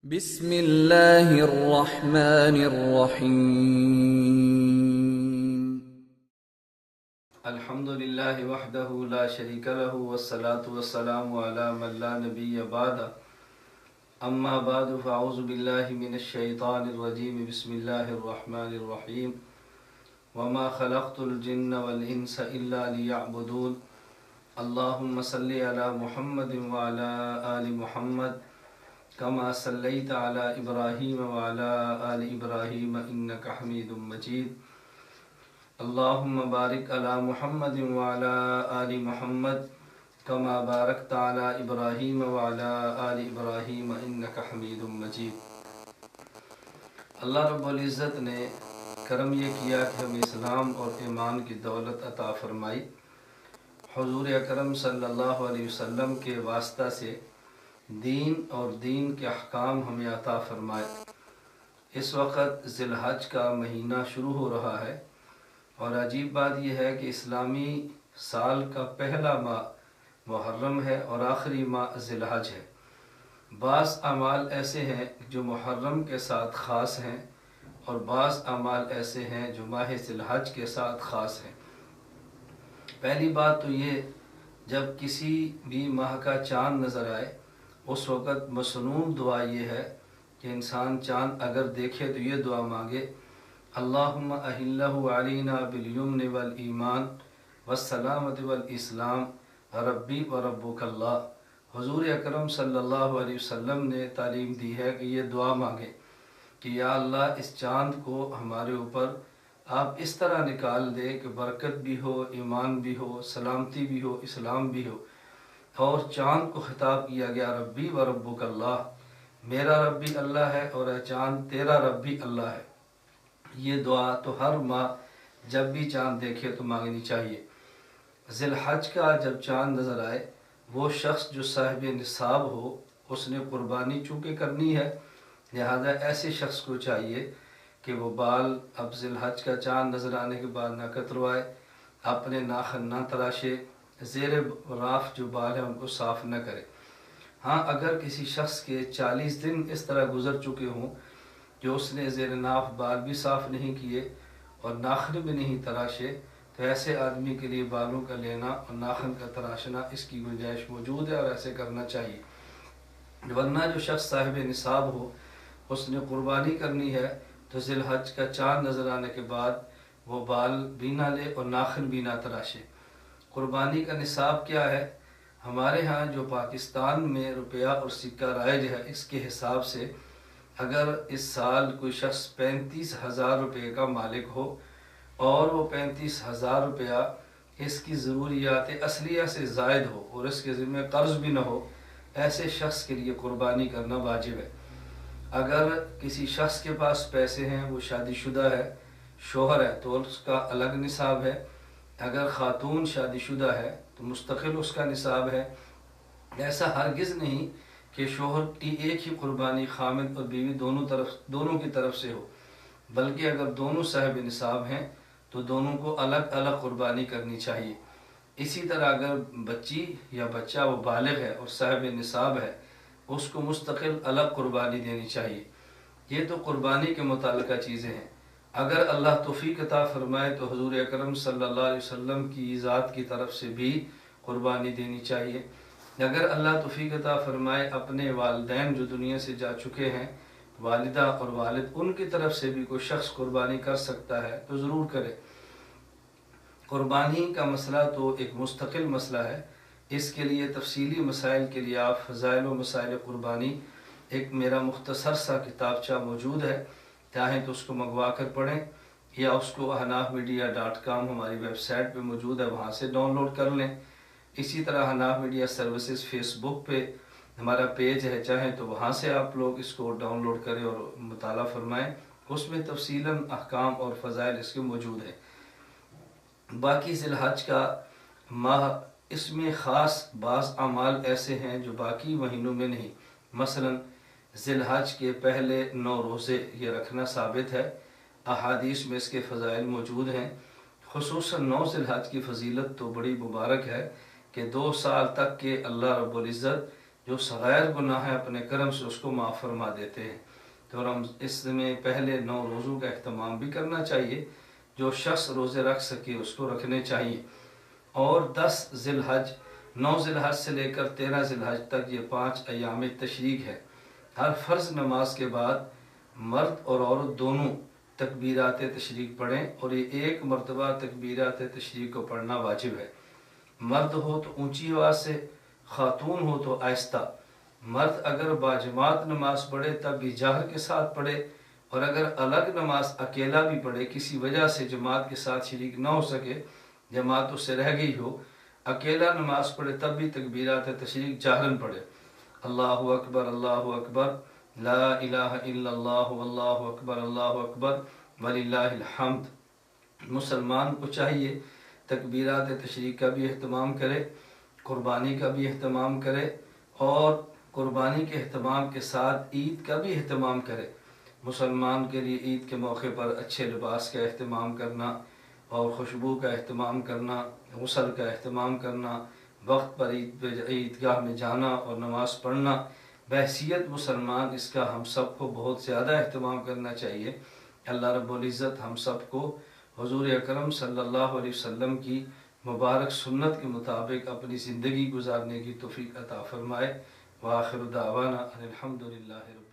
بسم اللہ الرحمن الرحیم الحمد للہ وحدہ لا شریک لہ والصلاة والسلام علی من لا نبی بعد اما بعد فاعوذ باللہ من الشیطان الرجیم بسم اللہ الرحمن الرحیم وما خلقت الجن والانس الا لیعبدون اللہم صلی علی محمد وعلی آل محمد کما صلیت علی ابراہیم وعلی آل ابراہیم انک حمید مجید اللہم بارک علی محمد وعلی آل محمد کما بارکت علی ابراہیم وعلی آل ابراہیم انک حمید مجید۔ اللہ رب العزت نے کرم یہ کیا کہ ہمیں اسلام اور ایمان کی دولت عطا فرمائی۔ حضور اکرم صلی اللہ علیہ وسلم کے واسطہ سے دین اور دین کے احکام ہمیں عطا فرمائے۔ اس وقت ذی الحج کا مہینہ شروع ہو رہا ہے اور عجیب بات یہ ہے کہ اسلامی سال کا پہلا ماہ محرم ہے اور آخری ماہ ذی الحج ہے۔ بعض اعمال ایسے ہیں جو محرم کے ساتھ خاص ہیں اور بعض اعمال ایسے ہیں جو ماہ ذی الحج کے ساتھ خاص ہیں۔ پہلی بات تو یہ، جب کسی بھی ماہ کا چاند نظر آئے اس وقت مسنون دعا یہ ہے کہ انسان چاند اگر دیکھے تو یہ دعا مانگے، اللہم اہلہ علینا بالیمن والایمان والسلامت والاسلام ربی و ربک اللہ۔ حضور اکرم صلی اللہ علیہ وسلم نے تعلیم دی ہے کہ یہ دعا مانگے کہ یا اللہ اس چاند کو ہمارے اوپر آپ اس طرح نکال دے کہ برکت بھی ہو، ایمان بھی ہو، سلامتی بھی ہو، اسلام بھی ہو۔ اور چاند کو خطاب کیا گیا ربی و ربک اللہ، میرا رب بھی اللہ ہے اور اے چاند تیرا رب بھی اللہ ہے۔ یہ دعا تو ہر ماہ جب بھی چاند دیکھے تو مانگنی چاہیے۔ ذی الحج کا جب چاند نظر آئے، وہ شخص جو صاحب نصاب ہو اس نے قربانی چونکہ کرنی ہے، لہذا ایسے شخص کو چاہیے کہ وہ بال اب ذی الحج کا چاند نظر آنے کے بعد نہ کتروائے، اپنے ناخن نہ تراشے، زیر راف جو بال ہیں ان کو صاف نہ کرے۔ ہاں اگر کسی شخص کے 40 دن اس طرح گزر چکے ہوں جو اس نے زیر ناف بال بھی صاف نہیں کیے اور ناخن بھی نہیں تراشے، تو ایسے آدمی کے لیے بالوں کا لینا اور ناخن کا تراشنا اس کی گنجائش موجود ہے اور ایسے کرنا چاہیے۔ ورنہ جو شخص صاحب نصاب ہو اس نے قربانی کرنی ہے تو ذی الحج کا چاند نظر آنے کے بعد وہ بال بھی نہ لے اور ناخن بھی نہ تراشے۔ قربانی کا نصاب کیا ہے؟ ہمارے ہاں جو پاکستان میں روپیہ اور سکہ رائج ہے اس کے حساب سے اگر اس سال کوئی شخص 35,000 روپے کا مالک ہو اور وہ 35,000 روپیہ اس کی ضروریات اصلیہ سے زائد ہو اور اس کے ذمہ قرض بھی نہ ہو، ایسے شخص کے لیے قربانی کرنا واجب ہے۔ اگر کسی شخص کے پاس پیسے ہیں، وہ شادی شدہ ہے، شوہر ہے، تو اس کا الگ نصاب ہے۔ اگر خاتون شادی شدہ ہے تو مستقل اس کا نصاب ہے۔ ایسا ہرگز نہیں کہ شوہر کی ایک ہی قربانی خامد اور بیوی دونوں کی طرف سے ہو، بلکہ اگر دونوں صاحب نصاب ہیں تو دونوں کو الگ الگ قربانی کرنی چاہیے۔ اسی طرح اگر بچی یا بچہ وہ بالغ ہے اور صاحب نصاب ہے، اس کو مستقل الگ قربانی دینی چاہیے۔ یہ تو قربانی کے متعلقہ چیزیں ہیں۔ اگر اللہ توفیق عطا فرمائے تو حضور اکرم صلی اللہ علیہ وسلم کی ذات کی طرف سے بھی قربانی دینی چاہیے۔ اگر اللہ توفیق عطا فرمائے اپنے والدین جو دنیا سے جا چکے ہیں، والدہ اور والد، ان کی طرف سے بھی کوئی شخص قربانی کر سکتا ہے تو ضرور کرے۔ قربانی کا مسئلہ تو ایک مستقل مسئلہ ہے، اس کے لیے تفصیلی مسائل کے لیے آپ فضائل و مسائل قربانی ایک میرا مختصر سا کتابچہ موجود ہے، چاہیں تو اس کو منگوا کر پڑھیں یا اس کو hanafmedia.com ہماری ویب سائٹ پہ موجود ہے، وہاں سے ڈاؤن لوڈ کر لیں۔ اسی طرح حناف میڈیا سروسز فیس بک پہ ہمارا پیج ہے، چاہیں تو وہاں سے آپ لوگ اس کو ڈاؤن لوڈ کریں اور مطالعہ فرمائیں، اس میں تفصیلاً احکام اور فضائل اس کے موجود ہیں۔ باقی ذی الحج کا ماہ، اس میں خاص بعض اعمال ایسے ہیں جو باقی مہینوں میں نہیں۔ مثلاً ذی الحج کے پہلے 9 روزے یہ رکھنا ثابت ہے، احادیث میں اس کے فضائل موجود ہیں۔ خصوصاً 9 ذی الحج کی فضیلت تو بڑی مبارک ہے کہ 2 سال تک کے اللہ رب العزت جو صغیر گناہ ہے اپنے کرم سے اس کو معاف فرما دیتے ہیں۔ تو ہم اس میں پہلے 9 روزوں کا اہتمام بھی کرنا چاہیے، جو شخص روزے رکھ سکے اس کو رکھنے چاہیے۔ اور 10 ذی الحج، 9 ذی الحج سے لے کر 13 ذی الحج تک، یہ 5 ایام تشریق ہے۔ ہر فرض نماز کے بعد مرد اور عورت دونوں تکبیرات تشریق پڑھیں، اور یہ ایک مرتبہ تکبیرات تشریق کو پڑھنا واجب ہے۔ مرد ہو تو اونچی آواز سے، خاتون ہو تو آہستہ۔ مرد اگر باجماعت نماز پڑھے تب بھی جہر کے ساتھ پڑھے، اور اگر الگ نماز اکیلا بھی پڑھے، کسی وجہ سے جماعت کے ساتھ شریک نہ ہو سکے، جماعت اس سے رہ گئی ہو، اکیلا نماز پڑھے تب بھی تکبیرات تشریق جہرن پڑھے۔ اللہ اکبر، اللہ اکبر، لا الہ الا اللہ، واللہ اکبر، اللہ اکبر، وللہ الحمد۔ مسلمان کو چاہیے تکبیرات تشریق کا بھی اہتمام کرے، قربانی کا بھی اہتمام کرے، اور قربانی کے اہتمام کے ساتھ عید کا بھی اہتمام کرے۔ مسلمان کے لیے عید کے موقع پر اچھے لباس کا اہتمام کرنا، اور خوشبو کا اہتمام کرنا، غسل کا اہتمام کرنا، وقت پر عیدگاہ میں جانا اور نماز پڑھنا، بحیثیت مسلمان اس کا ہم سب کو بہت زیادہ اہتمام کرنا چاہیے۔ اللہ رب العزت ہم سب کو حضور اکرم صلی اللہ علیہ وسلم کی مبارک سنت کے مطابق اپنی زندگی گزارنے کی توفیق عطا فرمائے۔ وآخر دعوانا ان الحمد للہ رب